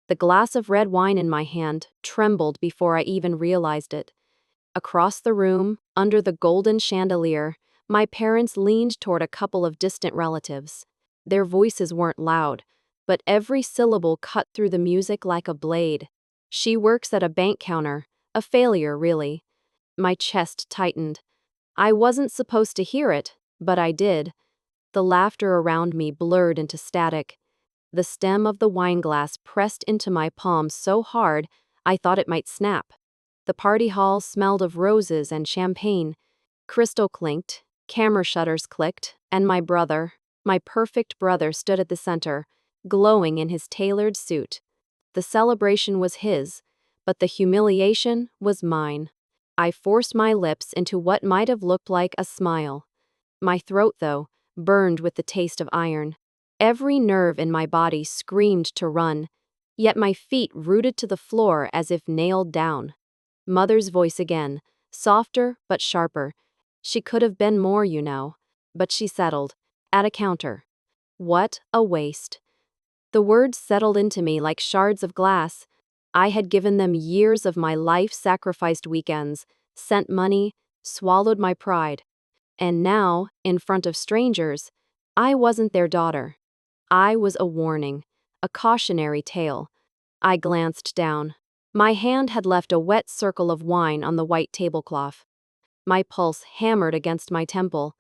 The glass of red wine in my hand trembled before I even realized it. Across the room, under the golden chandelier, my parents leaned toward a couple of distant relatives. Their voices weren't loud, but every syllable cut through the music like a blade. "She works at a bank counter. A failure, really." My chest tightened. I wasn't supposed to hear it, but I did. The laughter around me blurred into static. The stem of the wineglass pressed into my palm so hard I thought it might snap. The party hall smelled of roses and champagne. Crystal clinked, camera shutters clicked, and my perfect brother, stood at the center, glowing in his tailored suit. The celebration was his, but the humiliation was mine. I forced my lips into what might have looked like a smile. My throat, though, burned with the taste of iron. Every nerve in my body screamed to run, yet my feet rooted to the floor as if nailed down. Mother's voice again, softer but sharper. She could have been more, you know. But she settled, at a counter. What a waste. The words settled into me like shards of glass. I had given them years of my life, sacrificed weekends, sent money, swallowed my pride. And now, in front of strangers, I wasn't their daughter. I was a warning, a cautionary tale. I glanced down. My hand had left a wet circle of wine on the white tablecloth. My pulse hammered against my temple.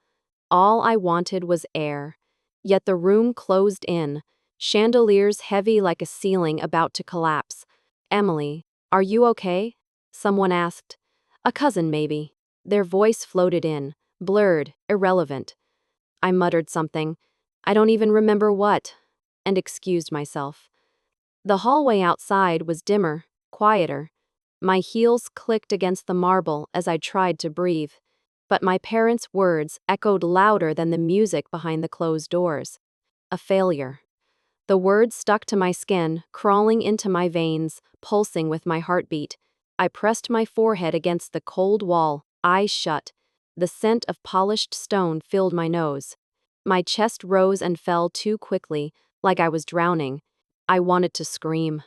All I wanted was air. Yet the room closed in, chandeliers heavy like a ceiling about to collapse. "Emily, are you okay?" someone asked. A cousin, maybe. Their voice floated in, blurred, irrelevant. I muttered something, I don't even remember what, and excused myself. The hallway outside was dimmer, quieter. My heels clicked against the marble as I tried to breathe. But my parents' words echoed louder than the music behind the closed doors. A failure. The words stuck to my skin, crawling into my veins, pulsing with my heartbeat. I pressed my forehead against the cold wall, eyes shut. The scent of polished stone filled my nose. My chest rose and fell too quickly, like I was drowning. I wanted to scream.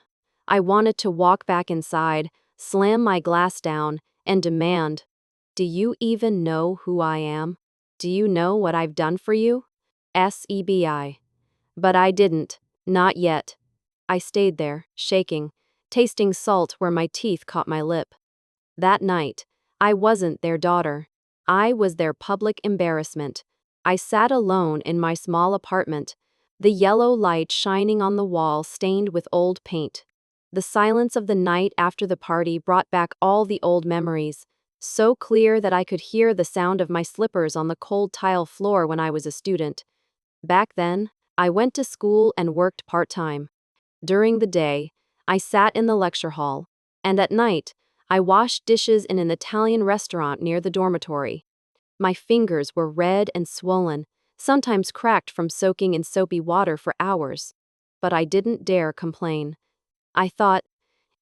I wanted to walk back inside, slam my glass down, and demand, "Do you even know who I am? Do you know what I've done for you?" SEBI. But I didn't. Not yet. I stayed there, shaking, tasting salt where my teeth caught my lip. That night, I wasn't their daughter. I was their public embarrassment. I sat alone in my small apartment, the yellow light shining on the wall stained with old paint. The silence of the night after the party brought back all the old memories, so clear that I could hear the sound of my slippers on the cold tile floor when I was a student. Back then, I went to school and worked part-time. During the day, I sat in the lecture hall, and at night, I washed dishes in an Italian restaurant near the dormitory. My fingers were red and swollen, sometimes cracked from soaking in soapy water for hours. But I didn't dare complain. I thought,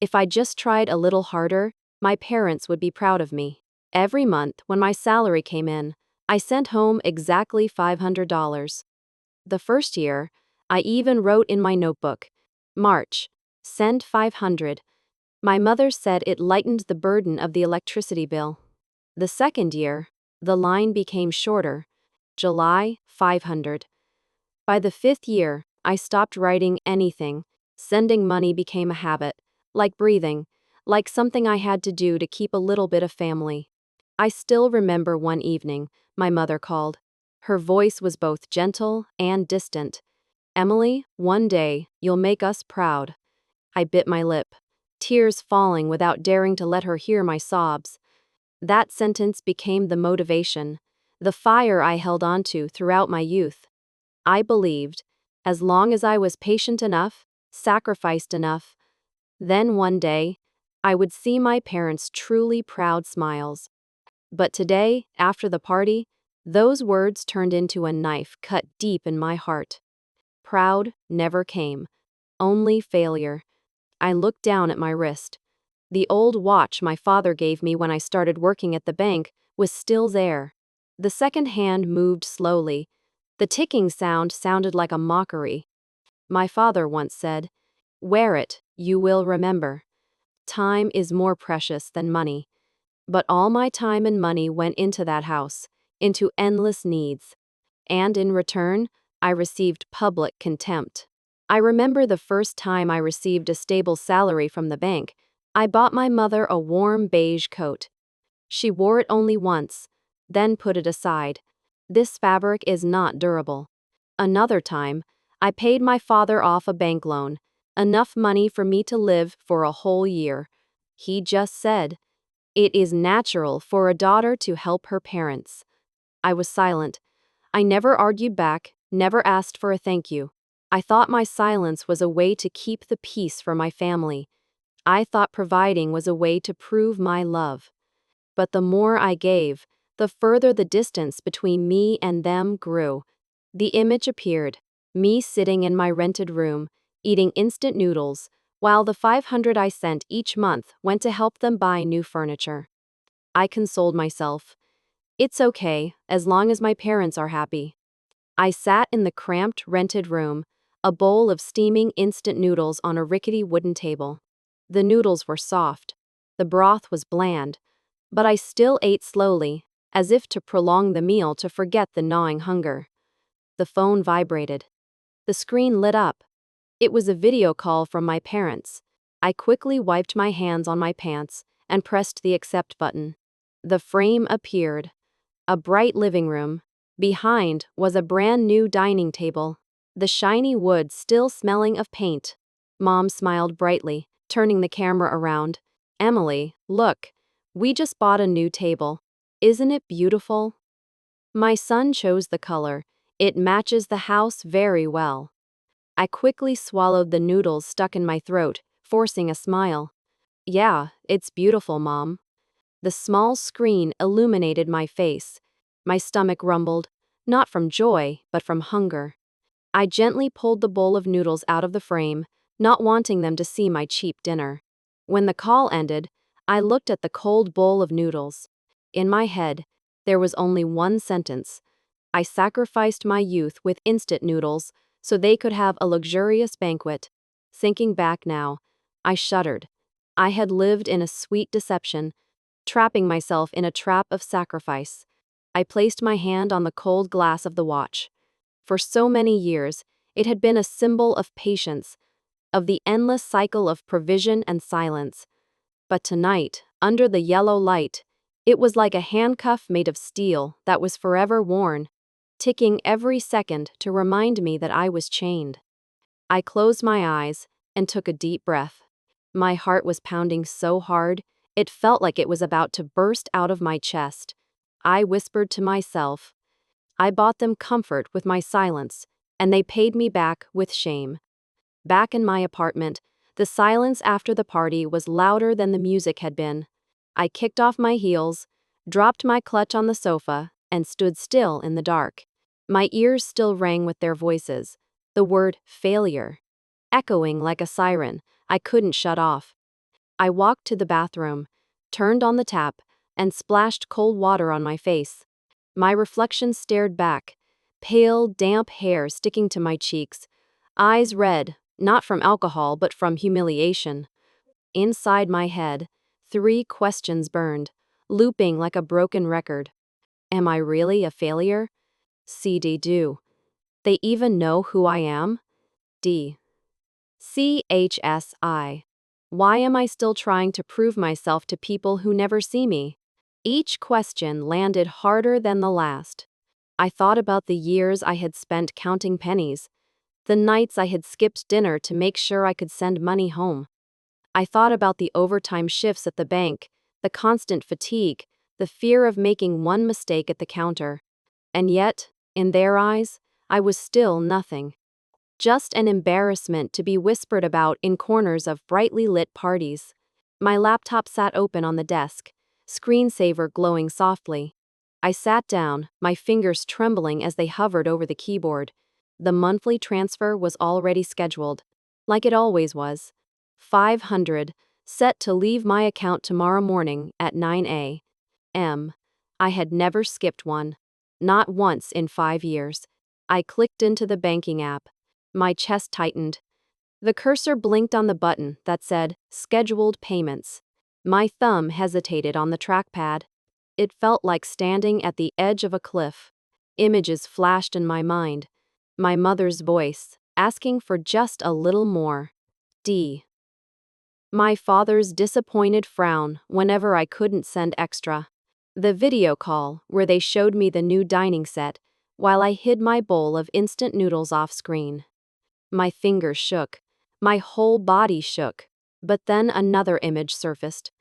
if I just tried a little harder, my parents would be proud of me. Every month, when my salary came in, I sent home exactly $500. The first year, I even wrote in my notebook, March, send 500. My mother said it lightened the burden of the electricity bill. The second year, the line became shorter, July, 500. By the fifth year, I stopped writing anything. Sending money became a habit, like breathing, like something I had to do to keep a little bit of family. I still remember one evening, my mother called. Her voice was both gentle and distant. "Emily, one day, you'll make us proud." I bit my lip, tears falling without daring to let her hear my sobs. That sentence became the motivation, the fire I held onto throughout my youth. I believed, as long as I was patient enough, sacrificed enough, then one day, I would see my parents' truly proud smiles. But today, after the party, those words turned into a knife cut deep in my heart. Proud never came, only failure. I looked down at my wrist. The old watch my father gave me when I started working at the bank was still there. The second hand moved slowly. The ticking sound sounded like a mockery. My father once said, Wear it, you will remember. Time is more precious than money. But all my time and money went into that house, into endless needs. And in return, I received public contempt. I remember the first time I received a stable salary from the bank. I bought my mother a warm beige coat. She wore it only once, then put it aside. This fabric is not durable. Another time, I paid my father off a bank loan, enough money for me to live for a whole year. He just said, "It is natural for a daughter to help her parents." I was silent. I never argued back, never asked for a thank you. I thought my silence was a way to keep the peace for my family. I thought providing was a way to prove my love. But the more I gave, the further the distance between me and them grew. The image appeared, me sitting in my rented room, eating instant noodles, while the 500 I sent each month went to help them buy new furniture. I consoled myself. It's okay, as long as my parents are happy. I sat in the cramped rented room, a bowl of steaming instant noodles on a rickety wooden table. The noodles were soft. The broth was bland. But I still ate slowly, as if to prolong the meal to forget the gnawing hunger. The phone vibrated. The screen lit up. It was a video call from my parents. I quickly wiped my hands on my pants and pressed the accept button. The frame appeared. A bright living room. Behind was a brand new dining table, the shiny wood still smelling of paint. Mom smiled brightly, turning the camera around. "Emily, look. We just bought a new table. Isn't it beautiful?" My son chose the color. It matches the house very well. I quickly swallowed the noodles stuck in my throat, forcing a smile. "Yeah, it's beautiful, Mom." The small screen illuminated my face. My stomach rumbled, not from joy, but from hunger. I gently pulled the bowl of noodles out of the frame, not wanting them to see my cheap dinner. When the call ended, I looked at the cold bowl of noodles. In my head, there was only one sentence. I sacrificed my youth with instant noodles so they could have a luxurious banquet. Thinking back now, I shuddered. I had lived in a sweet deception, trapping myself in a trap of sacrifice. I placed my hand on the cold glass of the watch. For so many years, it had been a symbol of patience, of the endless cycle of provision and silence. But tonight, under the yellow light, it was like a handcuff made of steel that was forever worn, ticking every second to remind me that I was chained. I closed my eyes and took a deep breath. My heart was pounding so hard, it felt like it was about to burst out of my chest. I whispered to myself, "I bought them comfort with my silence, and they paid me back with shame." Back in my apartment, the silence after the party was louder than the music had been. I kicked off my heels, dropped my clutch on the sofa, and stood still in the dark. My ears still rang with their voices, the word failure, echoing like a siren I couldn't shut off. I walked to the bathroom, turned on the tap, and splashed cold water on my face. My reflection stared back, pale, damp hair sticking to my cheeks, eyes red, not from alcohol but from humiliation. Inside my head, 3 questions burned, looping like a broken record. Am I really a failure? CD do. They even know who I am? D. CHSI. Why am I still trying to prove myself to people who never see me? Each question landed harder than the last. I thought about the years I had spent counting pennies, the nights I had skipped dinner to make sure I could send money home. I thought about the overtime shifts at the bank, the constant fatigue, the fear of making one mistake at the counter. And yet, in their eyes, I was still nothing. Just an embarrassment to be whispered about in corners of brightly lit parties. My laptop sat open on the desk, screensaver glowing softly. I sat down, my fingers trembling as they hovered over the keyboard. The monthly transfer was already scheduled, like it always was. 500, set to leave my account tomorrow morning at 9 a.m. I had never skipped one. Not once in 5 years. I clicked into the banking app. My chest tightened. The cursor blinked on the button that said, Scheduled Payments. My thumb hesitated on the trackpad. It felt like standing at the edge of a cliff. Images flashed in my mind. My mother's voice, asking for just a little more. D. My father's disappointed frown whenever I couldn't send extra. The video call, where they showed me the new dining set, while I hid my bowl of instant noodles off screen. My fingers shook. My whole body shook. But then another image surfaced.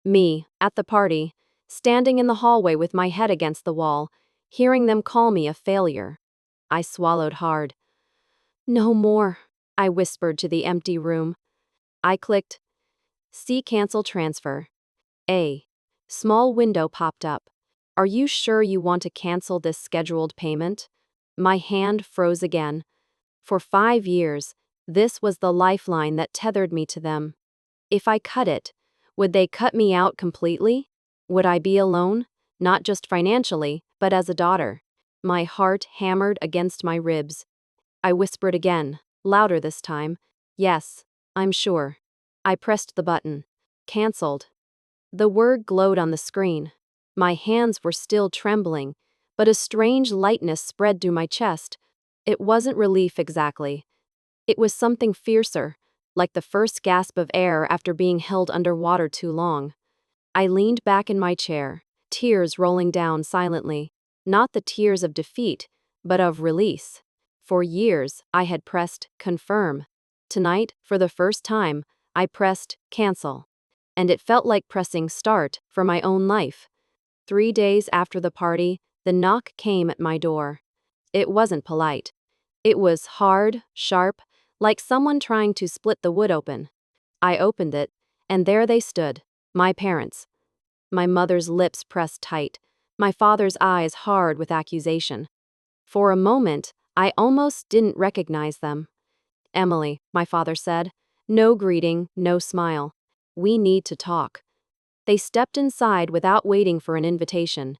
Me, at the party, standing in the hallway with my head against the wall, hearing them call me a failure. I swallowed hard. No more, I whispered to the empty room. I clicked, See Cancel Transfer. A small window popped up. Are you sure you want to cancel this scheduled payment? My hand froze again. For 5 years, this was the lifeline that tethered me to them. If I cut it, would they cut me out completely? Would I be alone? Not just financially, but as a daughter. My heart hammered against my ribs. I whispered again, louder this time. Yes, I'm sure. I pressed the button. Cancelled. The word glowed on the screen. My hands were still trembling, but a strange lightness spread through my chest. It wasn't relief exactly. It was something fiercer, like the first gasp of air after being held underwater too long. I leaned back in my chair, tears rolling down silently. Not the tears of defeat, but of release. For years, I had pressed confirm. Tonight, for the first time, I pressed cancel. And it felt like pressing start for my own life. 3 days after the party, the knock came at my door. It wasn't polite. It was hard, sharp, like someone trying to split the wood open. I opened it, and there they stood, my parents. My mother's lips pressed tight, my father's eyes hard with accusation. For a moment, I almost didn't recognize them. Emily, my father said. No greeting, no smile. We need to talk. They stepped inside without waiting for an invitation.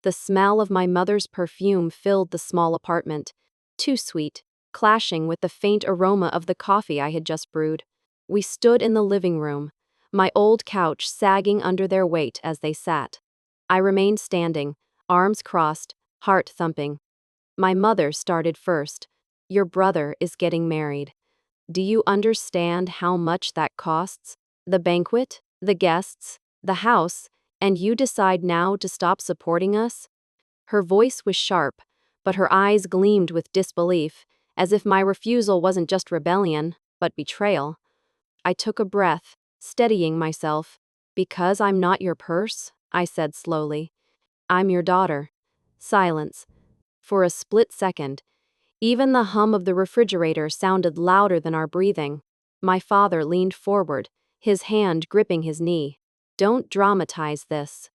The smell of my mother's perfume filled the small apartment. Too sweet, clashing with the faint aroma of the coffee I had just brewed. We stood in the living room, my old couch sagging under their weight as they sat. I remained standing, arms crossed, heart thumping. My mother started first. Your brother is getting married. Do you understand how much that costs? The banquet, the guests, the house, and you decide now to stop supporting us? Her voice was sharp, but her eyes gleamed with disbelief, as if my refusal wasn't just rebellion, but betrayal. I took a breath, steadying myself. Because I'm not your purse, I said slowly. I'm your daughter. Silence. For a split second, even the hum of the refrigerator sounded louder than our breathing. My father leaned forward, his hand gripping his knee. Don't dramatize this.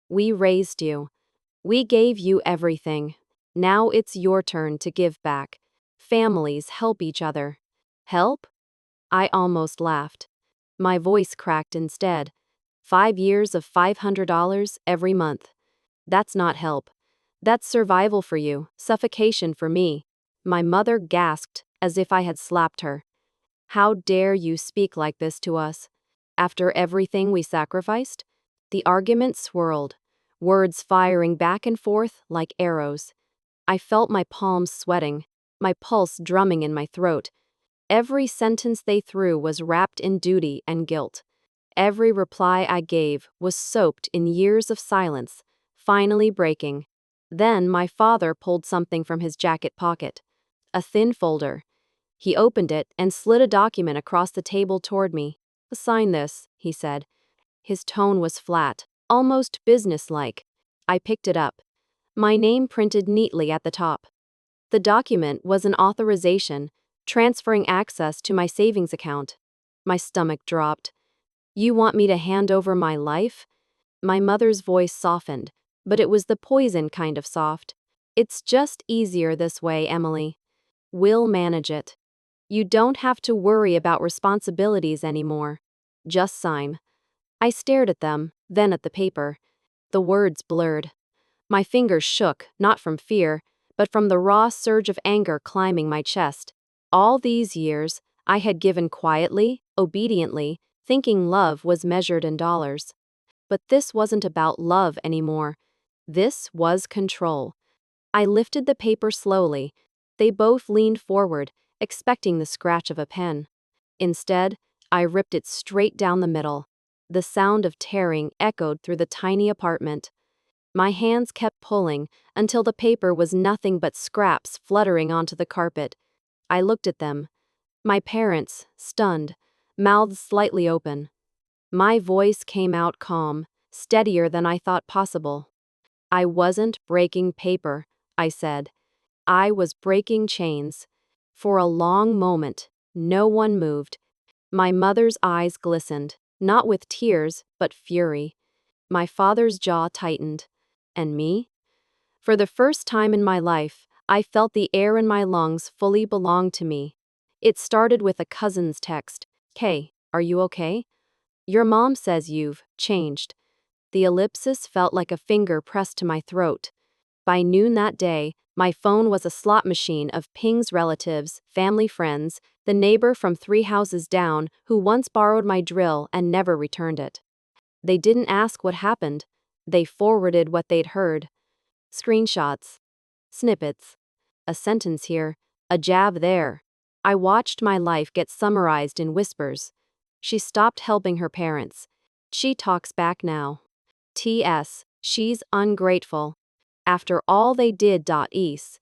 We raised you. We gave you everything. Now it's your turn to give back. Families help each other. Help? I almost laughed. My voice cracked instead. 5 years of $500 every month. That's not help. That's survival for you, suffocation for me. My mother gasped, as if I had slapped her. How dare you speak like this to us? After everything we sacrificed? The argument swirled, words firing back and forth like arrows. I felt my palms sweating, my pulse drumming in my throat. Every sentence they threw was wrapped in duty and guilt. Every reply I gave was soaked in years of silence, finally breaking. Then my father pulled something from his jacket pocket. A thin folder. He opened it and slid a document across the table toward me. Sign this, he said. His tone was flat, almost businesslike. I picked it up. My name printed neatly at the top. The document was an authorization, transferring access to my savings account. My stomach dropped. You want me to hand over my life? My mother's voice softened, but it was the poison kind of soft. It's just easier this way, Emily. We'll manage it. You don't have to worry about responsibilities anymore. Just sign. I stared at them, then at the paper. The words blurred. My fingers shook, not from fear, but from the raw surge of anger climbing my chest. All these years, I had given quietly, obediently, thinking love was measured in dollars. But this wasn't about love anymore. This was control. I lifted the paper slowly. They both leaned forward, expecting the scratch of a pen. Instead, I ripped it straight down the middle. The sound of tearing echoed through the tiny apartment. My hands kept pulling until the paper was nothing but scraps fluttering onto the carpet. I looked at them. My parents, stunned, mouths slightly open. My voice came out calm, steadier than I thought possible. I wasn't breaking paper, I said. I was breaking chains. For a long moment, no one moved. My mother's eyes glistened, not with tears, but fury. My father's jaw tightened. And me? For the first time in my life, I felt the air in my lungs fully belonged to me. It started with a cousin's text. "Kay, are you okay? Your mom says you've changed." The ellipsis felt like a finger pressed to my throat. By noon that day, my phone was a slot machine of pings, relatives, family friends, the neighbor from 3 houses down who once borrowed my drill and never returned it. They didn't ask what happened. They forwarded what they'd heard. Screenshots. Snippets. A sentence here, a jab there. I watched my life get summarized in whispers. She stopped helping her parents. She talks back now. T.S. She's ungrateful. After all they did. Es.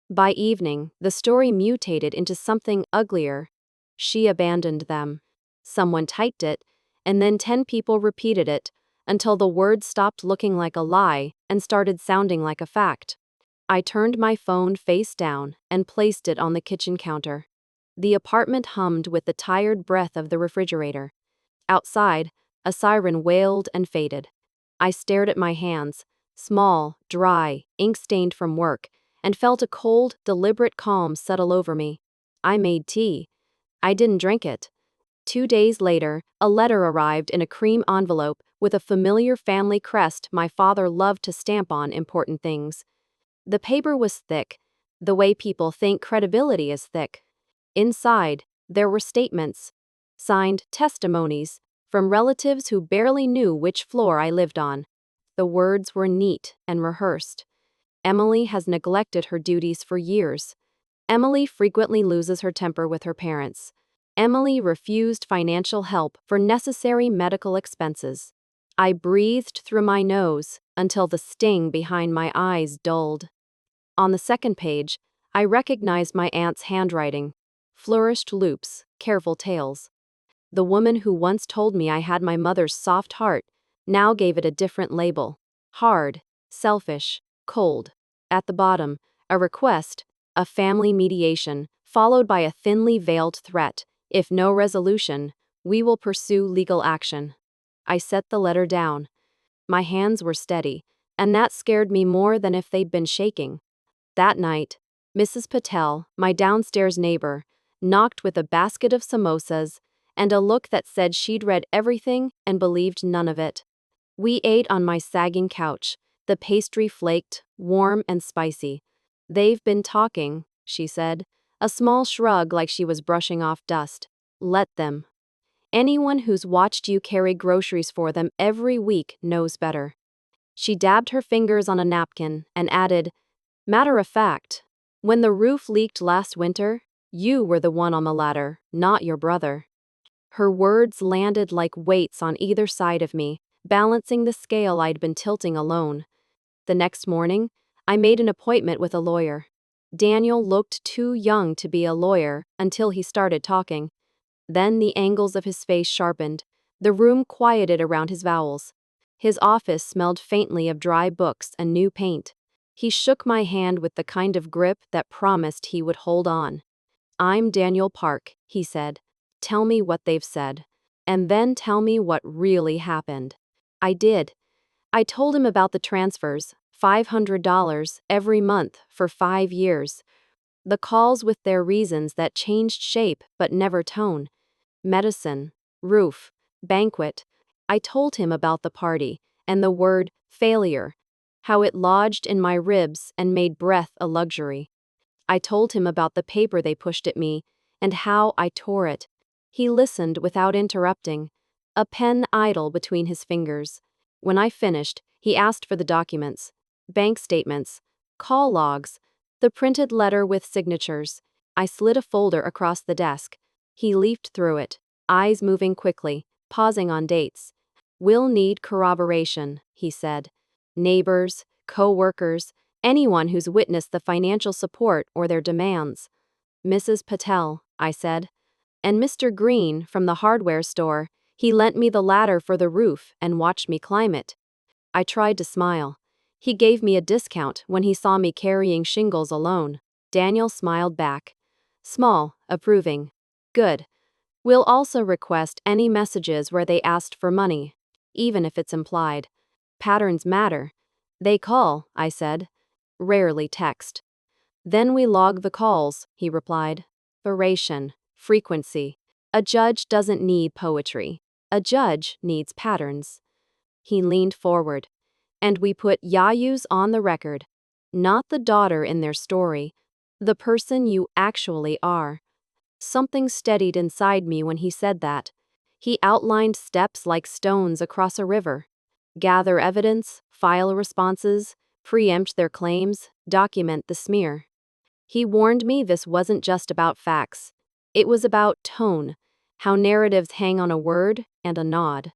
By evening, the story mutated into something uglier. She abandoned them. Someone typed it, and then 10 people repeated it, until the words stopped looking like a lie and started sounding like a fact. I turned my phone face down and placed it on the kitchen counter. The apartment hummed with the tired breath of the refrigerator. Outside, a siren wailed and faded. I stared at my hands, small, dry, ink-stained from work, and felt a cold, deliberate calm settle over me. I made tea. I didn't drink it. 2 days later, a letter arrived in a cream envelope with a familiar family crest my father loved to stamp on important things. The paper was thick, the way people think credibility is thick. Inside, there were statements, signed testimonies, from relatives who barely knew which floor I lived on. The words were neat and rehearsed. Emily has neglected her duties for years. Emily frequently loses her temper with her parents. Emily refused financial help for necessary medical expenses. I breathed through my nose until the sting behind my eyes dulled. On the second page, I recognized my aunt's handwriting. Flourished loops, careful tails. The woman who once told me I had my mother's soft heart now gave it a different label. Hard, selfish, cold. At the bottom, a request, a family mediation, followed by a thinly veiled threat. If no resolution, we will pursue legal action. I set the letter down. My hands were steady, and that scared me more than if they'd been shaking. That night, Mrs. Patel, my downstairs neighbor, knocked with a basket of samosas and a look that said she'd read everything and believed none of it. We ate on my sagging couch, the pastry flaked, warm and spicy. "They've been talking," she said, a small shrug like she was brushing off dust. "Let them. Anyone who's watched you carry groceries for them every week knows better." She dabbed her fingers on a napkin and added, "Matter of fact, when the roof leaked last winter, you were the one on the ladder, not your brother." Her words landed like weights on either side of me, balancing the scale I'd been tilting alone. The next morning, I made an appointment with a lawyer. Daniel looked too young to be a lawyer until he started talking. Then the angles of his face sharpened. The room quieted around his vowels. His office smelled faintly of dry books and new paint. He shook my hand with the kind of grip that promised he would hold on. "I'm Daniel Park," he said. "Tell me what they've said. And then tell me what really happened." I did. I told him about the transfers, $500 every month for 5 years. The calls with their reasons that changed shape but never tone. Medicine, roof, banquet. I told him about the party and the word failure, how it lodged in my ribs and made breath a luxury. I told him about the paper they pushed at me. and how I tore it. He listened without interrupting, a pen idle between his fingers. When I finished, he asked for the documents, bank statements, call logs, the printed letter with signatures. I slid a folder across the desk. He leafed through it, eyes moving quickly, pausing on dates. "We'll need corroboration," he said. "Neighbors, co-workers, anyone who's witnessed the financial support or their demands." "Mrs. Patel," I said. "And Mr. Green from the hardware store. He lent me the ladder for the roof and watched me climb it." I tried to smile. "He gave me a discount when he saw me carrying shingles alone." Daniel smiled back. Small, approving. "Good. We'll also request any messages where they asked for money, even if it's implied. Patterns matter." "They call," I said. "Rarely text." "Then we log the calls," he replied. "Duration, frequency. A judge doesn't need poetry. A judge needs patterns." He leaned forward. "And we put Yayus on the record. Not the daughter in their story. The person you actually are." Something steadied inside me when he said that. He outlined steps like stones across a river. Gather evidence, file responses, preempt their claims, document the smear. He warned me this wasn't just about facts. It was about tone, how narratives hang on a word and a nod.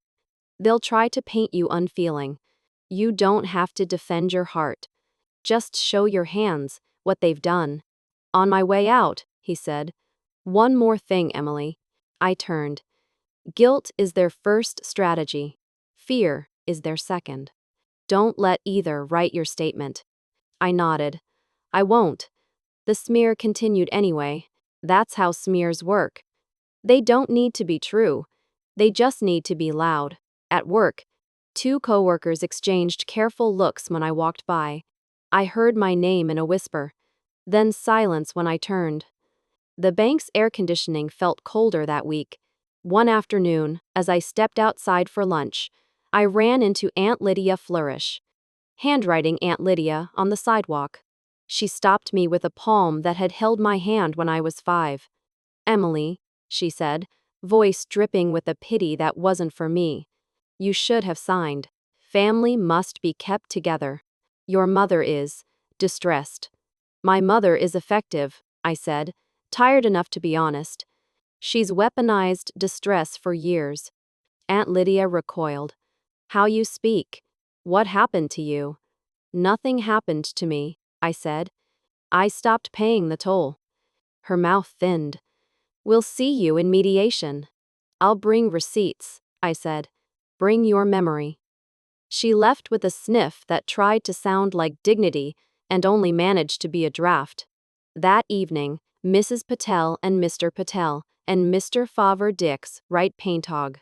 They'll try to paint you unfeeling. You don't have to defend your heart. Just show your hands, what they've done. "On my way out," he said. "One more thing, Emily." I turned. "Guilt is their first strategy. Fear is their second. Don't let either write your statement." I nodded. "I won't." The smear continued anyway. That's how smears work. They don't need to be true. They just need to be loud. At work, two coworkers exchanged careful looks when I walked by. I heard my name in a whisper. Then silence when I turned. The bank's air conditioning felt colder that week. One afternoon, as I stepped outside for lunch, I ran into Aunt Lydia Flourish. Handwriting Aunt Lydia on the sidewalk. She stopped me with a palm that had held my hand when I was 5. "Emily," she said, voice dripping with a pity that wasn't for me. "You should have signed. Family must be kept together. Your mother is distressed." "My mother is effective," I said, tired enough to be honest. "She's weaponized distress for years." Aunt Lydia recoiled. "How you speak. What happened to you?" "Nothing happened to me," I said. "I stopped paying the toll." Her mouth thinned. "We'll see you in mediation." "I'll bring receipts," I said. "Bring your memory." She left with a sniff that tried to sound like dignity and only managed to be a draft. That evening, Mrs. Patel and Mr. Patel and Mr. Favre Dix write Painthog.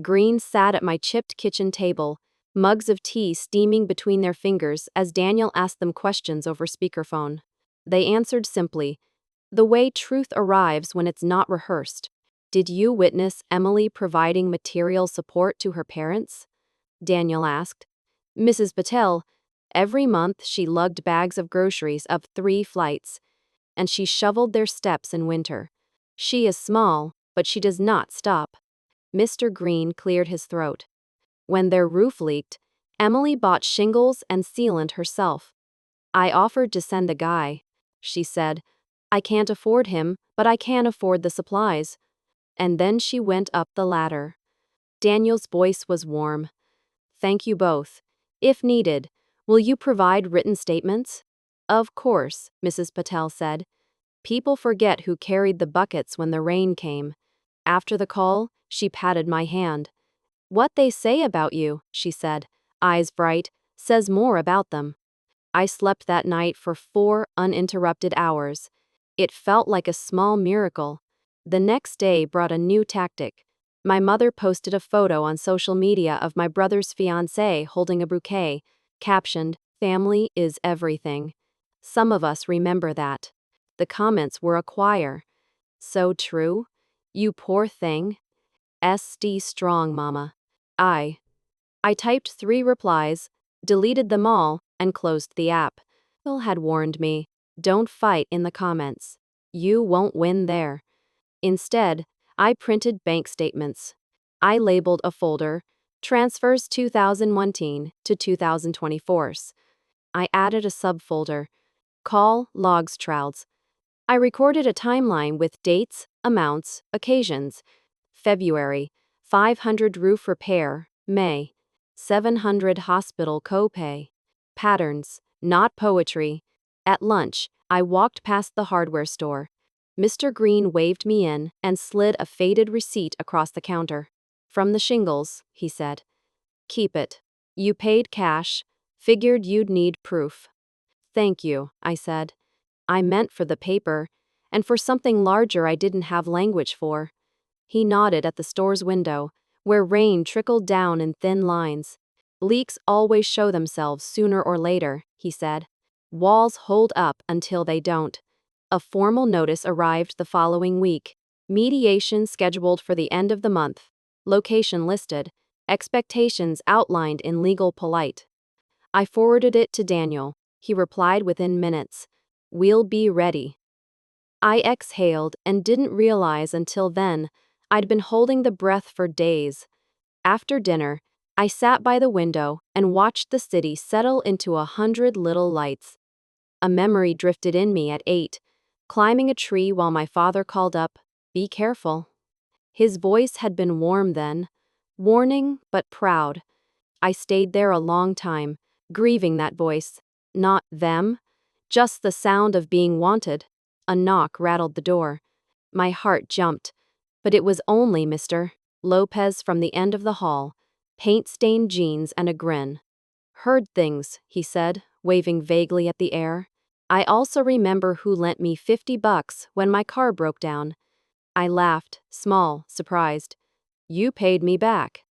Green sat at my chipped kitchen table, mugs of tea steaming between their fingers as Daniel asked them questions over speakerphone. They answered simply, the way truth arrives when it's not rehearsed. "Did you witness Emily providing material support to her parents?" Daniel asked. "Mrs. Patel, every month she lugged bags of groceries up 3 flights, and she shoveled their steps in winter. She is small, but she does not stop." Mr. Green cleared his throat. "When their roof leaked, Emily bought shingles and sealant herself. I offered to send the guy. She said, 'I can't afford him, but I can afford the supplies.' And then she went up the ladder." Daniel's voice was warm. "Thank you both. If needed, will you provide written statements?" "Of course," Mrs. Patel said. "People forget who carried the buckets when the rain came." After the call, she patted my hand. "What they say about you," she said, eyes bright, "says more about them." I slept that night for 4 uninterrupted hours. It felt like a small miracle. The next day brought a new tactic. My mother posted a photo on social media of my brother's fiancée holding a bouquet, captioned, "Family is everything." Some of us remember that. The comments were a choir. "So true? You poor thing. SD strong, mama." I typed 3 replies, deleted them all, and closed the app. Phil had warned me, "Don't fight in the comments. You won't win there." Instead, I printed bank statements. I labeled a folder, Transfers 2019 to 2024. I added a subfolder, Call Logs Trouds. I recorded a timeline with dates, amounts, occasions. February, 500 roof repair, May, 700 hospital copay. Patterns, not poetry. At lunch, I walked past the hardware store. Mr. Green waved me in and slid a faded receipt across the counter. From the shingles, he said. Keep it. You paid cash. Figured you'd need proof. Thank you, I said. I meant for the paper, and for something larger I didn't have language for. He nodded at the store's window, where rain trickled down in thin lines. Leaks always show themselves sooner or later, he said. Walls hold up until they don't. A formal notice arrived the following week. Mediation scheduled for the end of the month. Location listed. Expectations outlined in legal polite. I forwarded it to Daniel. He replied within minutes. We'll be ready. I exhaled and didn't realize until then I'd been holding the breath for days. After dinner, I sat by the window and watched the city settle into 100 little lights. A memory drifted in me at 8, climbing a tree while my father called up, "Be careful." His voice had been warm then, warning but proud. I stayed there a long time, grieving that voice. Not them, just the sound of being wanted. A knock rattled the door. My heart jumped. But it was only Mr. Lopez from the end of the hall, paint-stained jeans and a grin. Heard things, he said, waving vaguely at the air. I also remember who lent me $50 when my car broke down. I laughed, small, surprised. You paid me back.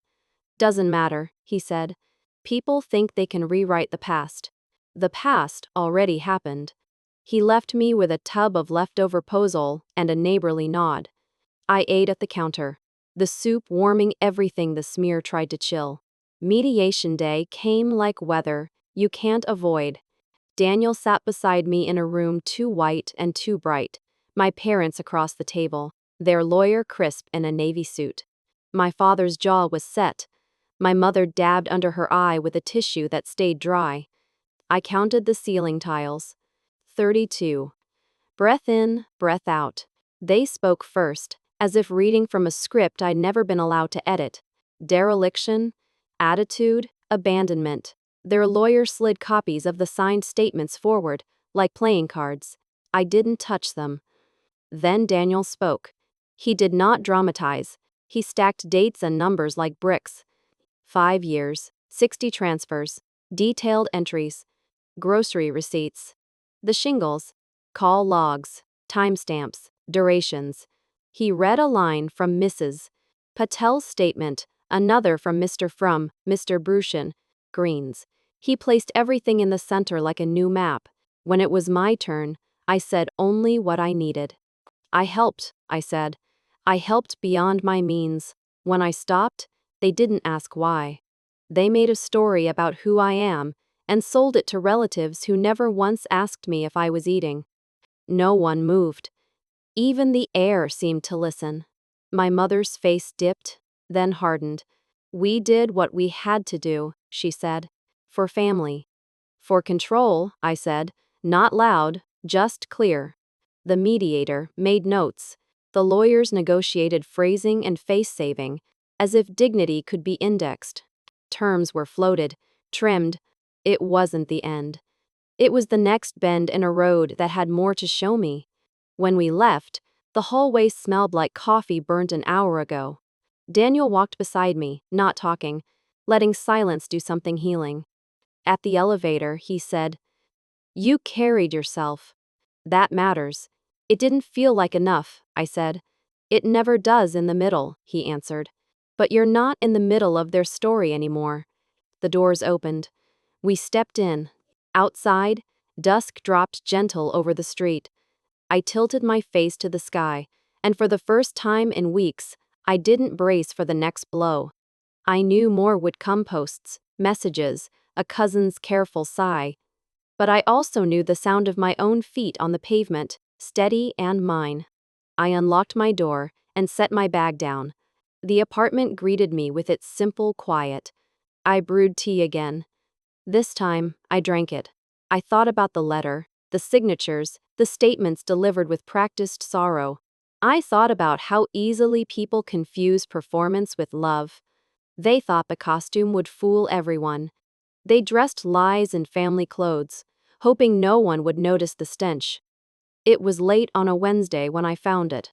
Doesn't matter, he said. People think they can rewrite the past. The past already happened. He left me with a tub of leftover pozole and a neighborly nod. I ate at the counter, the soup warming everything the smear tried to chill. Mediation day came like weather you can't avoid. Daniel sat beside me in a room too white and too bright. My parents across the table, their lawyer crisp in a navy suit. My father's jaw was set. My mother dabbed under her eye with a tissue that stayed dry. I counted the ceiling tiles. 32. Breath in, breath out. They spoke first, as if reading from a script I'd never been allowed to edit. Dereliction, attitude, abandonment. Their lawyer slid copies of the signed statements forward, like playing cards. I didn't touch them. Then Daniel spoke. He did not dramatize. He stacked dates and numbers like bricks. 5 years, 60 transfers, detailed entries, grocery receipts. The shingles, call logs, timestamps, durations. He read a line from Mrs. Patel's statement, another from Mr. Brushin, Green's. He placed everything in the center like a new map. When it was my turn, I said only what I needed. I helped, I said. I helped beyond my means. When I stopped, they didn't ask why. They made a story about who I am and sold it to relatives who never once asked me if I was eating. No one moved. Even the air seemed to listen. My mother's face dipped, then hardened. We did what we had to do, she said. For family. For control, I said, not loud, just clear. The mediator made notes. The lawyers negotiated phrasing and face-saving, as if dignity could be indexed. Terms were floated, trimmed. It wasn't the end. It was the next bend in a road that had more to show me. When we left, the hallway smelled like coffee burnt an hour ago. Daniel walked beside me, not talking, letting silence do something healing. At the elevator, he said, "You carried yourself. That matters." It didn't feel like enough, I said. It never does in the middle, he answered. But you're not in the middle of their story anymore. The doors opened. We stepped in. Outside, dusk dropped gentle over the street. I tilted my face to the sky, and for the first time in weeks, I didn't brace for the next blow. I knew more would come: posts, messages, a cousin's careful sigh. But I also knew the sound of my own feet on the pavement, steady and mine. I unlocked my door and set my bag down. The apartment greeted me with its simple quiet. I brewed tea again. This time, I drank it. I thought about the letter, the signatures, the statements delivered with practiced sorrow. I thought about how easily people confuse performance with love. They thought the costume would fool everyone. They dressed lies in family clothes, hoping no one would notice the stench. It was late on a Wednesday when I found it.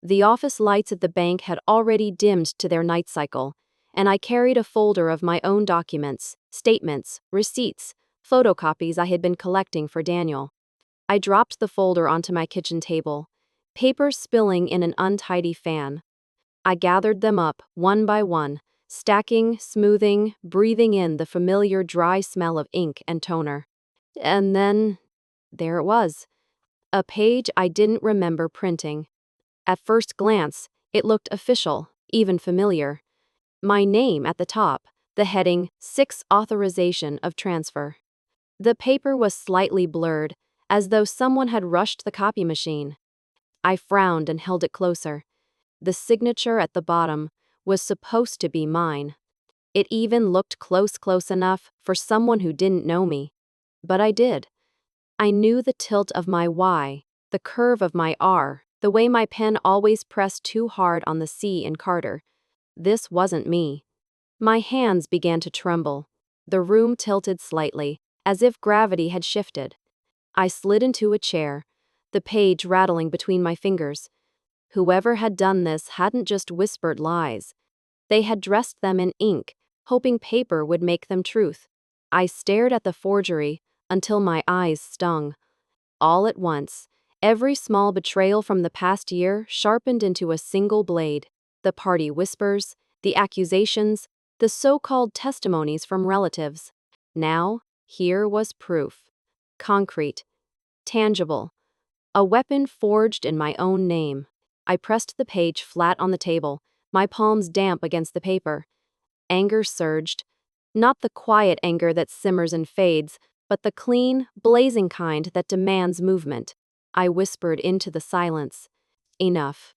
The office lights at the bank had already dimmed to their night cycle, and I carried a folder of my own documents, statements, receipts, photocopies I had been collecting for Daniel. I dropped the folder onto my kitchen table, paper spilling in an untidy fan. I gathered them up, one by one, stacking, smoothing, breathing in the familiar dry smell of ink and toner. And then, there it was, a page I didn't remember printing. At first glance, it looked official, even familiar. My name at the top, the heading, 6 Authorization of Transfer. The paper was slightly blurred, as though someone had rushed the copy machine. I frowned and held it closer. The signature at the bottom was supposed to be mine. It even looked close enough for someone who didn't know me. But I did. I knew the tilt of my Y, the curve of my R, the way my pen always pressed too hard on the C in Carter. This wasn't me. My hands began to tremble. The room tilted slightly, as if gravity had shifted. I slid into a chair, the page rattling between my fingers. Whoever had done this hadn't just whispered lies. They had dressed them in ink, hoping paper would make them truth. I stared at the forgery until my eyes stung. All at once, every small betrayal from the past year sharpened into a single blade. The party whispers, the accusations, the so-called testimonies from relatives. Now, here was proof. Concrete. Tangible. A weapon forged in my own name. I pressed the page flat on the table, my palms damp against the paper. Anger surged. Not the quiet anger that simmers and fades, but the clean, blazing kind that demands movement. I whispered into the silence. Enough.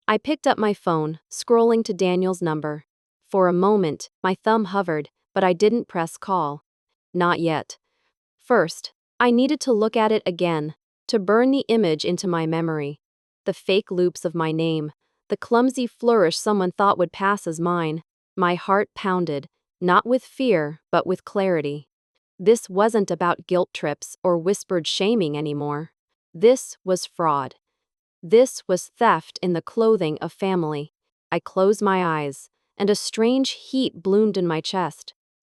I picked up my phone, scrolling to Daniel's number. For a moment, my thumb hovered, but I didn't press call. Not yet. First, I needed to look at it again, to burn the image into my memory. The fake loops of my name, the clumsy flourish someone thought would pass as mine. My heart pounded, not with fear, but with clarity. This wasn't about guilt trips or whispered shaming anymore. This was fraud. This was theft in the clothing of family. I closed my eyes, and a strange heat bloomed in my chest.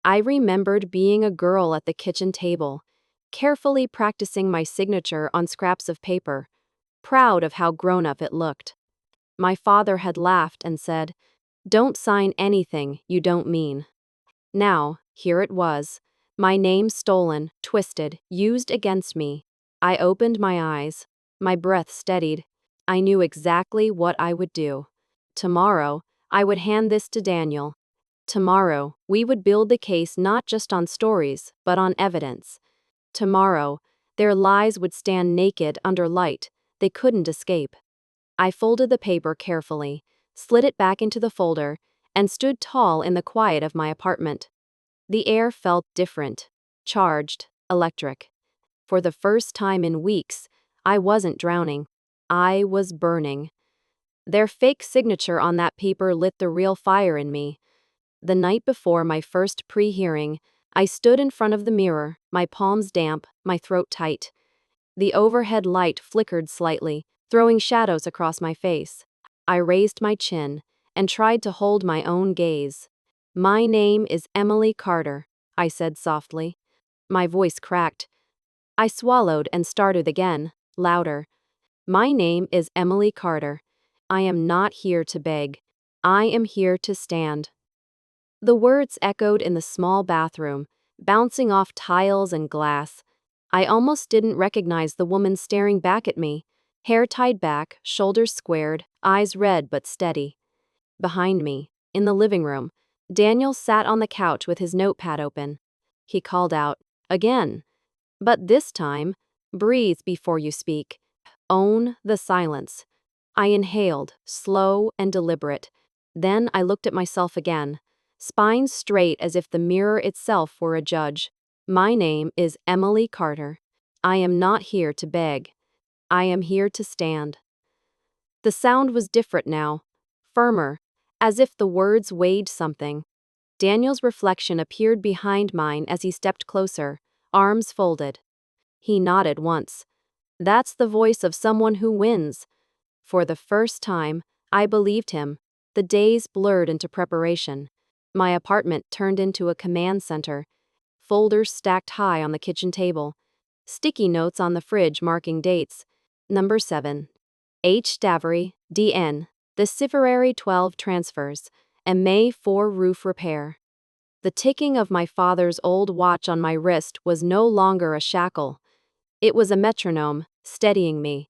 I remembered being a girl at the kitchen table, carefully practicing my signature on scraps of paper, proud of how grown-up it looked. My father had laughed and said, "Don't sign anything you don't mean." Now, here it was. My name stolen, twisted, used against me. I opened my eyes. My breath steadied. I knew exactly what I would do. Tomorrow, I would hand this to Daniel. Tomorrow, we would build the case not just on stories, but on evidence. Tomorrow, their lies would stand naked under light. They couldn't escape. I folded the paper carefully, slid it back into the folder, and stood tall in the quiet of my apartment. The air felt different, charged, electric. For the first time in weeks, I wasn't drowning. I was burning. Their fake signature on that paper lit the real fire in me. The night before my first pre-hearing, I stood in front of the mirror, my palms damp, my throat tight. The overhead light flickered slightly, throwing shadows across my face. I raised my chin and tried to hold my own gaze. "My name is Emily Carter," I said softly. My voice cracked. I swallowed and started again, louder. "My name is Emily Carter. I am not here to beg. I am here to stand." The words echoed in the small bathroom, bouncing off tiles and glass. I almost didn't recognize the woman staring back at me, hair tied back, shoulders squared, eyes red but steady. Behind me, in the living room, Daniel sat on the couch with his notepad open. He called out, "Again." But this time, breathe before you speak. Own the silence. I inhaled, slow and deliberate. Then I looked at myself again, spine straight as if the mirror itself were a judge. My name is Emily Carter. I am not here to beg. I am here to stand. The sound was different now, firmer, as if the words weighed something. Daniel's reflection appeared behind mine as he stepped closer, arms folded. He nodded once. That's the voice of someone who wins. For the first time, I believed him. The days blurred into preparation. My apartment turned into a command center. Folders stacked high on the kitchen table. Sticky notes on the fridge marking dates. Number 7. H. Davery, D.N. The Ciferary 12 transfers. And May 4 roof repair. The ticking of my father's old watch on my wrist was no longer a shackle. It was a metronome, steadying me.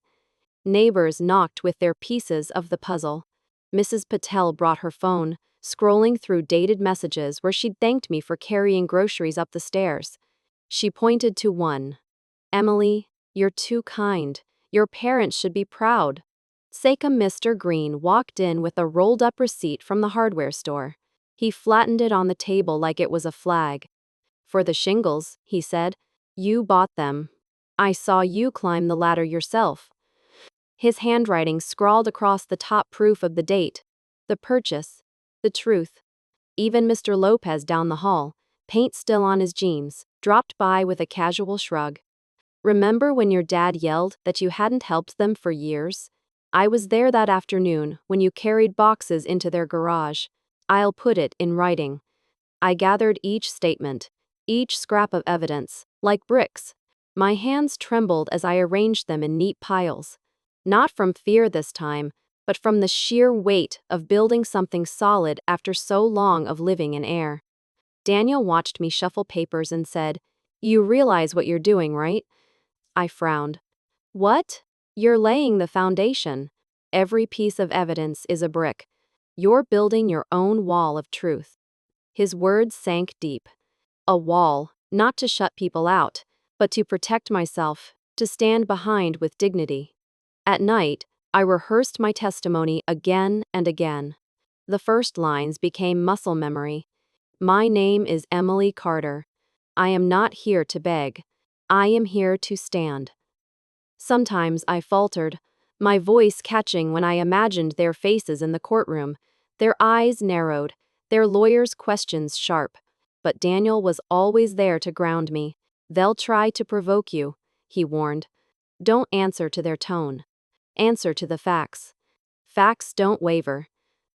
Neighbors knocked with their pieces of the puzzle. Mrs. Patel brought her phone, scrolling through dated messages where she'd thanked me for carrying groceries up the stairs. She pointed to one. Emily, you're too kind. Your parents should be proud. Second Mr. Green walked in with a rolled-up receipt from the hardware store. He flattened it on the table like it was a flag. For the shingles, he said, you bought them. I saw you climb the ladder yourself. His handwriting scrawled across the top proof of the date. The purchase. The truth. Even Mr. Lopez down the hall, paint still on his jeans, dropped by with a casual shrug. Remember when your dad yelled that you hadn't helped them for years? I was there that afternoon when you carried boxes into their garage. I'll put it in writing. I gathered each statement, each scrap of evidence, like bricks. My hands trembled as I arranged them in neat piles. Not from fear this time, but from the sheer weight of building something solid after so long of living in air. Daniel watched me shuffle papers and said, "You realize what you're doing, right?" I frowned. "What? You're laying the foundation. Every piece of evidence is a brick. You're building your own wall of truth." His words sank deep. A wall, not to shut people out, but to protect myself, to stand behind with dignity. At night, I rehearsed my testimony again and again. The first lines became muscle memory. My name is Emily Carter. I am not here to beg. I am here to stand. Sometimes I faltered, my voice catching when I imagined their faces in the courtroom, their eyes narrowed, their lawyers' questions sharp. But Daniel was always there to ground me. They'll try to provoke you, he warned. Don't answer to their tone. Answer to the facts. Facts don't waver.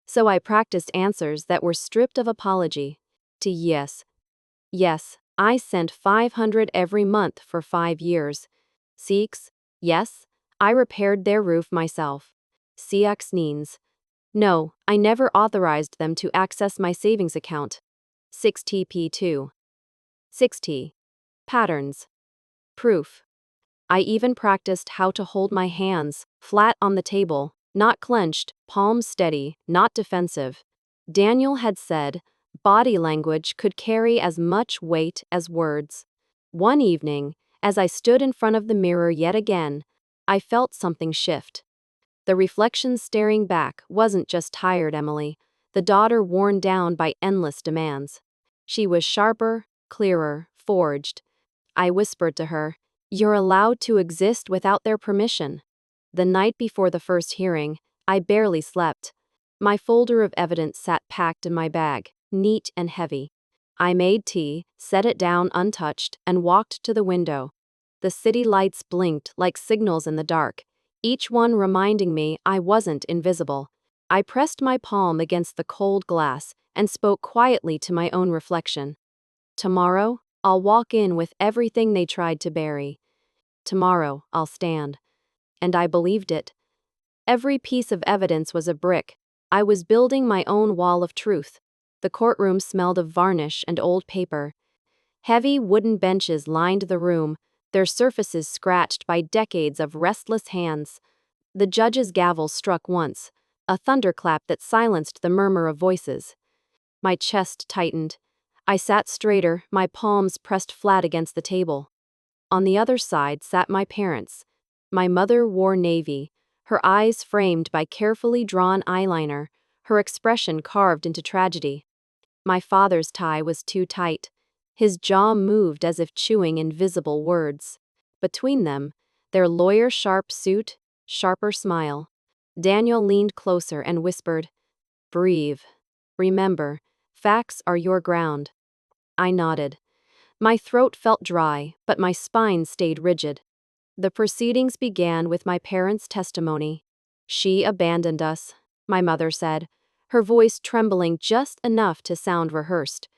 So I practiced answers that were stripped of apology. To yes. Yes, I sent 500 every month for 5 years. Six. Yes, I repaired their roof myself. Six Neens. No, I never authorized them to access my savings account. 6TP2. 6T. Patterns. Proof. I even practiced how to hold my hands, flat on the table, not clenched, palms steady, not defensive. Daniel had said, body language could carry as much weight as words. One evening, as I stood in front of the mirror yet again, I felt something shift. The reflection staring back wasn't just tired Emily, the daughter worn down by endless demands. She was sharper, clearer, forged. I whispered to her, "You're allowed to exist without their permission." The night before the first hearing, I barely slept. My folder of evidence sat packed in my bag, neat and heavy. I made tea, set it down untouched, and walked to the window. The city lights blinked like signals in the dark, each one reminding me I wasn't invisible. I pressed my palm against the cold glass and spoke quietly to my own reflection. Tomorrow, I'll walk in with everything they tried to bury. Tomorrow, I'll stand. And I believed it. Every piece of evidence was a brick. I was building my own wall of truth. The courtroom smelled of varnish and old paper. Heavy wooden benches lined the room, their surfaces scratched by decades of restless hands. The judge's gavel struck once, a thunderclap that silenced the murmur of voices. My chest tightened. I sat straighter, my palms pressed flat against the table. On the other side sat my parents. My mother wore navy, her eyes framed by carefully drawn eyeliner, her expression carved into tragedy. My father's tie was too tight. His jaw moved as if chewing invisible words. Between them, their lawyer-sharp suit, sharper smile. Daniel leaned closer and whispered, "Breathe. Remember, facts are your ground." I nodded. My throat felt dry, but my spine stayed rigid. The proceedings began with my parents' testimony. "She abandoned us," my mother said, her voice trembling just enough to sound rehearsed.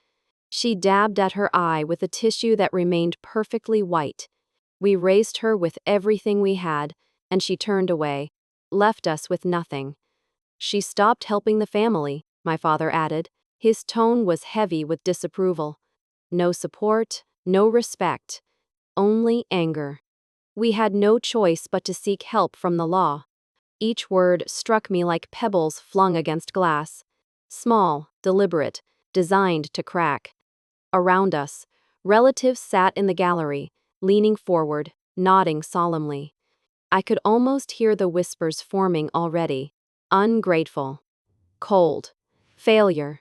She dabbed at her eye with a tissue that remained perfectly white. "We raised her with everything we had, and she turned away, left us with nothing." "She stopped helping the family," my father added. His tone was heavy with disapproval. "No support, no respect, only anger. We had no choice but to seek help from the law." Each word struck me like pebbles flung against glass. Small, deliberate, designed to crack. Around us, relatives sat in the gallery, leaning forward, nodding solemnly. I could almost hear the whispers forming already. Ungrateful. Cold. Failure.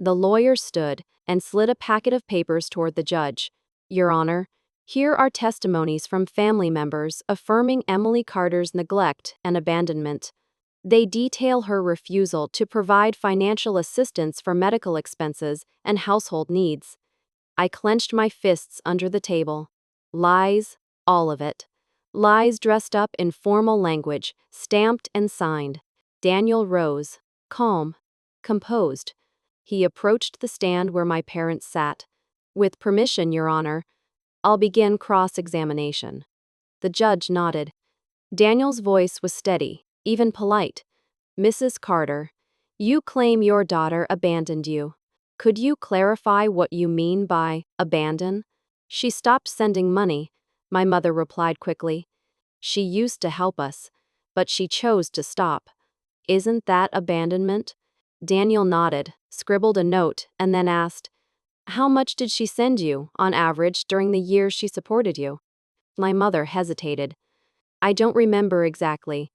The lawyer stood and slid a packet of papers toward the judge. "Your Honor, here are testimonies from family members affirming Emily Carter's neglect and abandonment. They detail her refusal to provide financial assistance for medical expenses and household needs." I clenched my fists under the table. Lies, all of it. Lies dressed up in formal language, stamped and signed. Daniel rose, calm, composed. He approached the stand where my parents sat. "With permission, Your Honor, I'll begin cross-examination." The judge nodded. Daniel's voice was steady, even polite. "Mrs. Carter, you claim your daughter abandoned you. Could you clarify what you mean by abandon?" "She stopped sending money," my mother replied quickly. "She used to help us, but she chose to stop." "Isn't that abandonment?" Daniel nodded, scribbled a note, and then asked, "How much did she send you, on average, during the years she supported you?" My mother hesitated. "I don't remember exactly."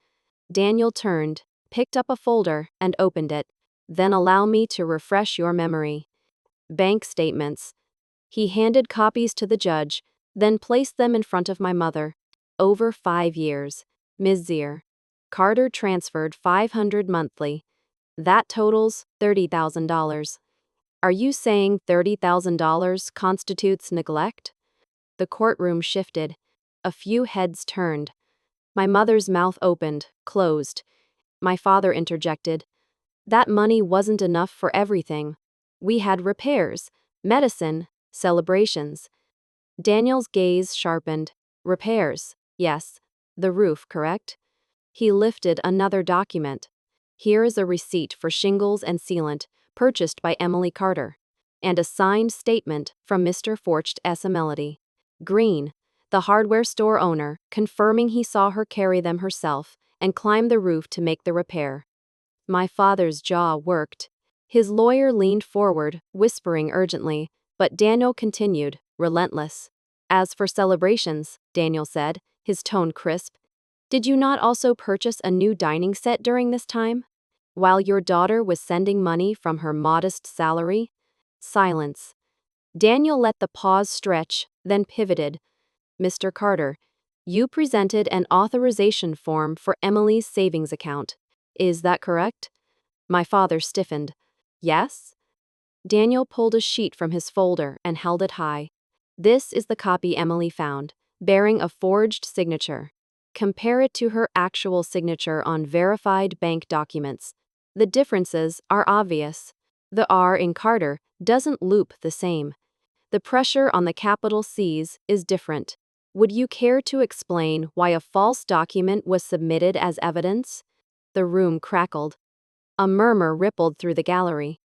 Daniel turned, picked up a folder, and opened it. "Then allow me to refresh your memory. Bank statements." He handed copies to the judge, then placed them in front of my mother. "Over 5 years. Ms. Zier. Carter transferred $500 monthly. That totals $30,000. Are you saying $30,000 constitutes neglect?" The courtroom shifted. A few heads turned. My mother's mouth opened, closed. My father interjected, "That money wasn't enough for everything. We had repairs, medicine, celebrations." Daniel's gaze sharpened. "Repairs, yes. The roof, correct?" He lifted another document. "Here is a receipt for shingles and sealant, purchased by Emily Carter. And a signed statement from Mr. Forched S. Melody Green, the hardware store owner, confirming he saw her carry them herself and climb the roof to make the repair." My father's jaw worked. His lawyer leaned forward, whispering urgently, but Daniel continued, relentless. "As for celebrations," Daniel said, his tone crisp, "did you not also purchase a new dining set during this time? While your daughter was sending money from her modest salary?" Silence. Daniel let the pause stretch, then pivoted. "Mr. Carter, you presented an authorization form for Emily's savings account. Is that correct?" My father stiffened. "Yes?" Daniel pulled a sheet from his folder and held it high. "This is the copy Emily found, bearing a forged signature. Compare it to her actual signature on verified bank documents. The differences are obvious. The R in Carter doesn't loop the same. The pressure on the capital C's is different. Would you care to explain why a false document was submitted as evidence?" The room crackled. A murmur rippled through the gallery.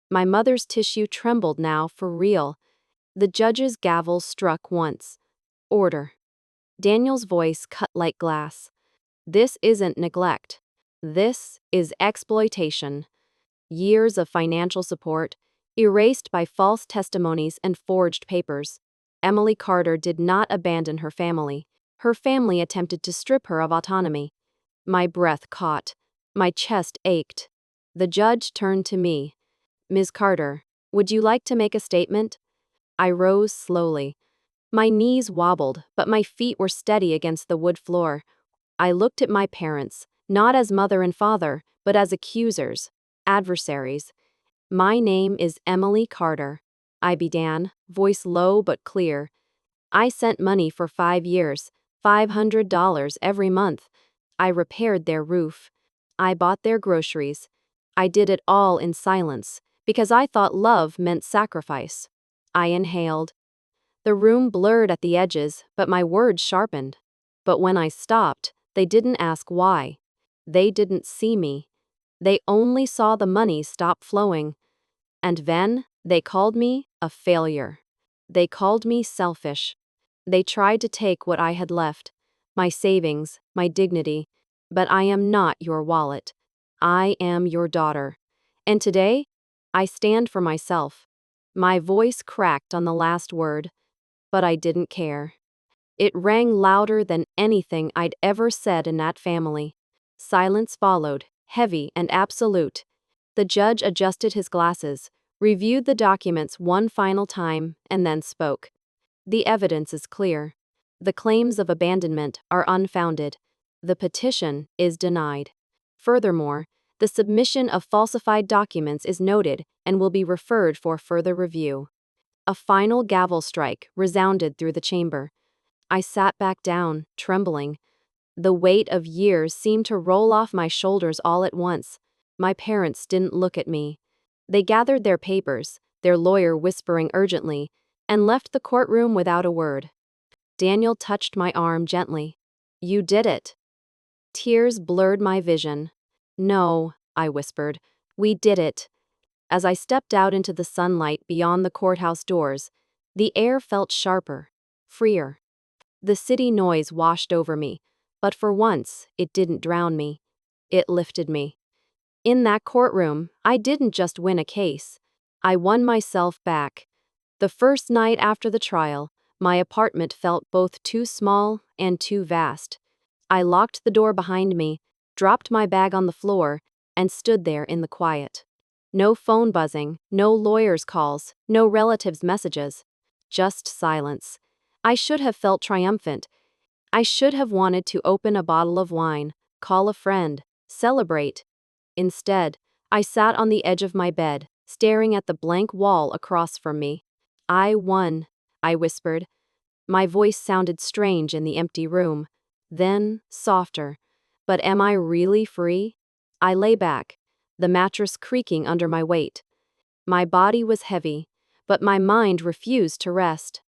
My mother's tissue trembled now for real. The judge's gavel struck once. "Order." Daniel's voice cut like glass. "This isn't neglect. This is exploitation. Years of financial support, erased by false testimonies and forged papers. Emily Carter did not abandon her family. Her family attempted to strip her of autonomy. My breath caught. My chest ached. The judge turned to me. Ms. Carter, would you like to make a statement? I rose slowly. My knees wobbled, but my feet were steady against the wood floor. I looked at my parents, not as mother and father, but as accusers, adversaries. My name is Emily Carter, I began, voice low but clear. I sent money for 5 years, $500 every month. I repaired their roof. I bought their groceries. I did it all in silence, because I thought love meant sacrifice. I inhaled. The room blurred at the edges, but my words sharpened. But when I stopped, they didn't ask why. They didn't see me. They only saw the money stop flowing. And then, they called me a failure. They called me selfish. They tried to take what I had left, my savings, my dignity. But I am not your wallet. I am your daughter. And today, I stand for myself. My voice cracked on the last word, but I didn't care. It rang louder than anything I'd ever said in that family. Silence followed, heavy and absolute. The judge adjusted his glasses, reviewed the documents one final time, and then spoke. The evidence is clear. The claims of abandonment are unfounded. The petition is denied. Furthermore, the submission of falsified documents is noted and will be referred for further review. A final gavel strike resounded through the chamber. I sat back down, trembling. The weight of years seemed to roll off my shoulders all at once. My parents didn't look at me. They gathered their papers, their lawyer whispering urgently, and left the courtroom without a word. Daniel touched my arm gently. You did it. Tears blurred my vision. No, I whispered. We did it. As I stepped out into the sunlight beyond the courthouse doors, the air felt sharper, freer. The city noise washed over me, but for once, it didn't drown me. It lifted me. In that courtroom, I didn't just win a case. I won myself back. The first night after the trial, my apartment felt both too small and too vast. I locked the door behind me, dropped my bag on the floor, and stood there in the quiet. No phone buzzing, no lawyer's calls, no relatives' messages. Just silence. I should have felt triumphant. I should have wanted to open a bottle of wine, call a friend, celebrate. Instead, I sat on the edge of my bed, staring at the blank wall across from me. I won, I whispered. My voice sounded strange in the empty room. Then, softer. But am I really free? I lay back, the mattress creaking under my weight. My body was heavy, but my mind refused to rest.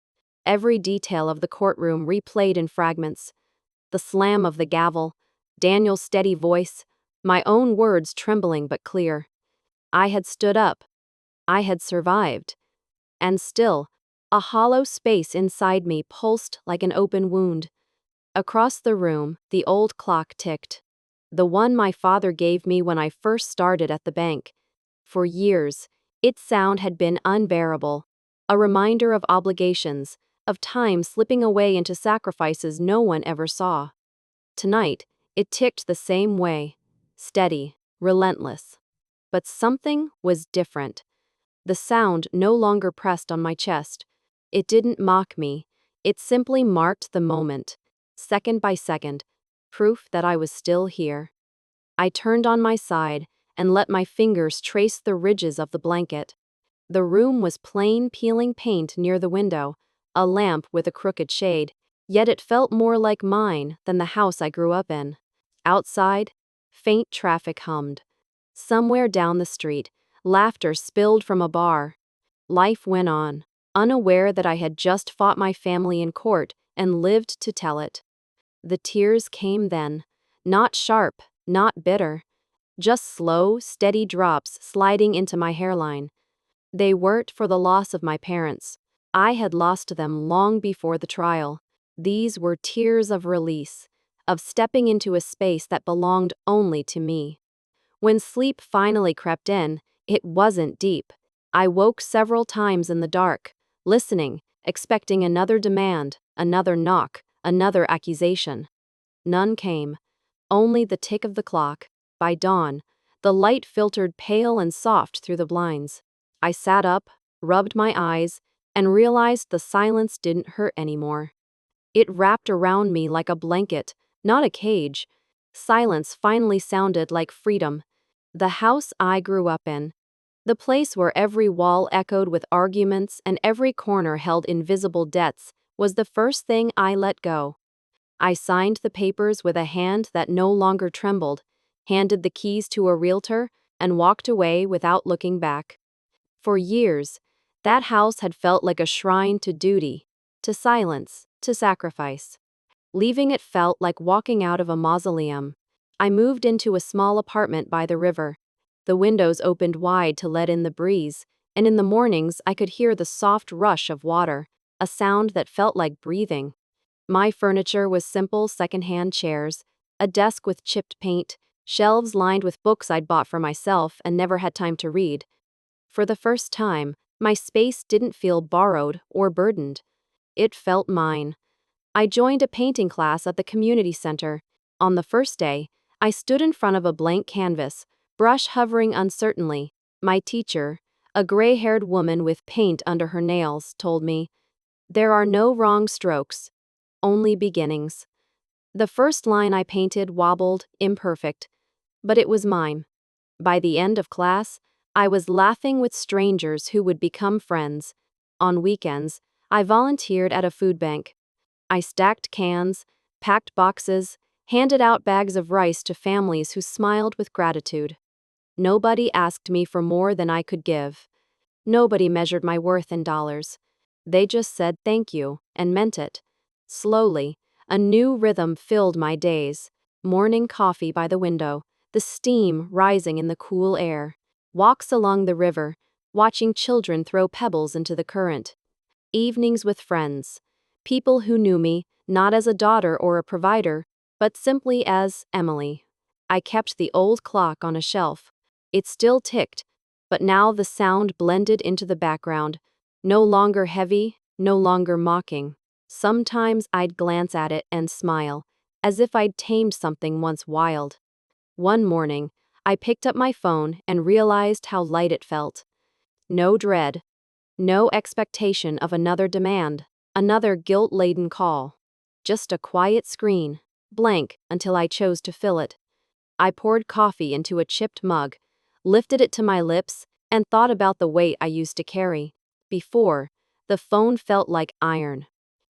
Every detail of the courtroom replayed in fragments. The slam of the gavel, Daniel's steady voice, my own words trembling but clear. I had stood up. I had survived. And still, a hollow space inside me pulsed like an open wound. Across the room, the old clock ticked. The one my father gave me when I first started at the bank. For years, its sound had been unbearable. A reminder of obligations, of time slipping away into sacrifices no one ever saw. Tonight, it ticked the same way. Steady, relentless. But something was different. The sound no longer pressed on my chest. It didn't mock me. It simply marked the moment, second by second, proof that I was still here. I turned on my side and let my fingers trace the ridges of the blanket. The room was plain peeling paint near the window, a lamp with a crooked shade, yet it felt more like mine than the house I grew up in. Outside, faint traffic hummed. Somewhere down the street, laughter spilled from a bar. Life went on, unaware that I had just fought my family in court and lived to tell it. The tears came then, not sharp, not bitter, just slow, steady drops sliding into my hairline. They weren't for the loss of my parents. I had lost them long before the trial. These were tears of release, of stepping into a space that belonged only to me. When sleep finally crept in, it wasn't deep. I woke several times in the dark, listening, expecting another demand, another knock, another accusation. None came. only the tick of the clock. By dawn, the light filtered pale and soft through the blinds. I sat up, rubbed my eyes, and realized the silence didn't hurt anymore. It wrapped around me like a blanket, not a cage. Silence finally sounded like freedom. The house I grew up in, the place where every wall echoed with arguments and every corner held invisible debts, was the first thing I let go. I signed the papers with a hand that no longer trembled, handed the keys to a realtor, and walked away without looking back. For years, that house had felt like a shrine to duty, to silence, to sacrifice. Leaving it felt like walking out of a mausoleum. I moved into a small apartment by the river. The windows opened wide to let in the breeze, and in the mornings I could hear the soft rush of water, a sound that felt like breathing. My furniture was simple secondhand chairs, a desk with chipped paint, shelves lined with books I'd bought for myself and never had time to read. For the first time, my space didn't feel borrowed or burdened. It felt mine. I joined a painting class at the community center. On the first day, I stood in front of a blank canvas, brush hovering uncertainly. My teacher, a gray-haired woman with paint under her nails, told me, "There are no wrong strokes, only beginnings." The first line I painted wobbled, imperfect, but it was mine. By the end of class, I was laughing with strangers who would become friends. On weekends, I volunteered at a food bank. I stacked cans, packed boxes, handed out bags of rice to families who smiled with gratitude. Nobody asked me for more than I could give. Nobody measured my worth in dollars. They just said thank you, and meant it. Slowly, a new rhythm filled my days. Morning coffee by the window, the steam rising in the cool air. Walks along the river, watching children throw pebbles into the current. Evenings with friends. People who knew me, not as a daughter or a provider, but simply as Emily. I kept the old clock on a shelf. It still ticked, but now the sound blended into the background. No longer heavy, no longer mocking. Sometimes I'd glance at it and smile, as if I'd tamed something once wild. One morning, I picked up my phone and realized how light it felt. No dread, no expectation of another demand, another guilt-laden call. Just a quiet screen, blank until I chose to fill it. I poured coffee into a chipped mug, lifted it to my lips, and thought about the weight I used to carry. Before, the phone felt like iron.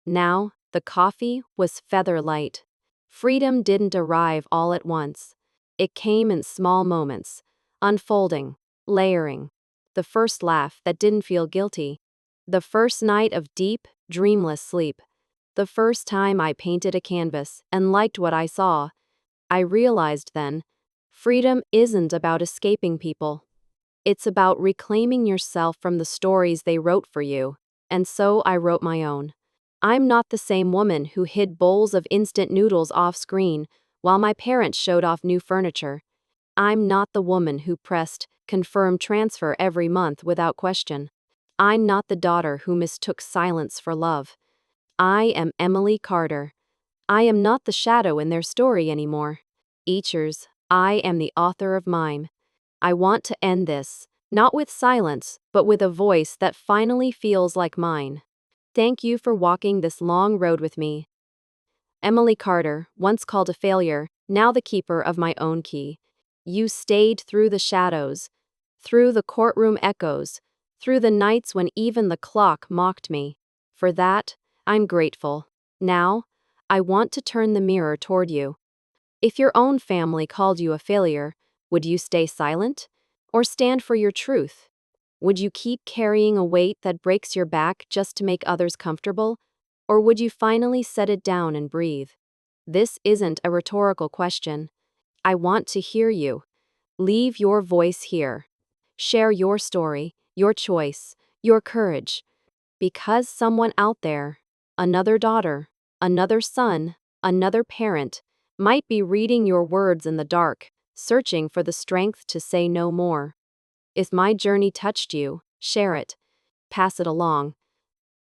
Now, the coffee was feather light. Freedom didn't arrive all at once. It came in small moments, unfolding, layering. The first laugh that didn't feel guilty. The first night of deep, dreamless sleep. The first time I painted a canvas and liked what I saw. I realized then, freedom isn't about escaping people. It's about reclaiming yourself from the stories they wrote for you. And so I wrote my own. I'm not the same woman who hid bowls of instant noodles off screen while my parents showed off new furniture. I'm not the woman who pressed confirm transfer every month without question. I'm not the daughter who mistook silence for love. I am Emily Carter. I am not the shadow in their story anymore. Eachers, I am the author of mine. I want to end this, not with silence, but with a voice that finally feels like mine. Thank you for walking this long road with me. Emily Carter, once called a failure, now the keeper of my own key. You stayed through the shadows, through the courtroom echoes, through the nights when even the clock mocked me. For that, I'm grateful. Now, I want to turn the mirror toward you. If your own family called you a failure, would you stay silent? Or stand for your truth? Would you keep carrying a weight that breaks your back just to make others comfortable? Or would you finally set it down and breathe? This isn't a rhetorical question. I want to hear you. Leave your voice here. Share your story, your choice, your courage. Because someone out there, another daughter, another son, another parent, might be reading your words in the dark, searching for the strength to say no more. If my journey touched you, share it. Pass it along.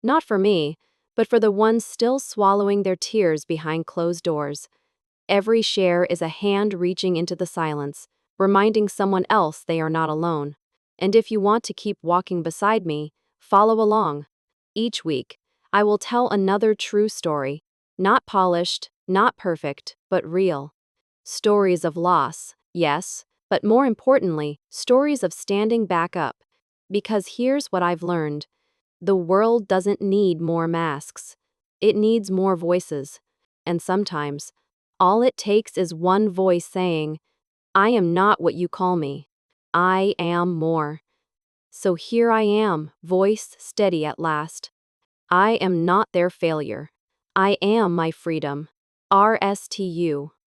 Not for me, but for the ones still swallowing their tears behind closed doors. Every share is a hand reaching into the silence, reminding someone else they are not alone. And if you want to keep walking beside me, follow along. Each week, I will tell another true story, not polished, not perfect, but real. Stories of loss, yes, but more importantly, stories of standing back up. Because here's what I've learned: the world doesn't need more masks, it needs more voices. And sometimes, all it takes is one voice saying, I am not what you call me. I am more. So here I am, voice steady at last. I am not their failure. I am my freedom. RSTU.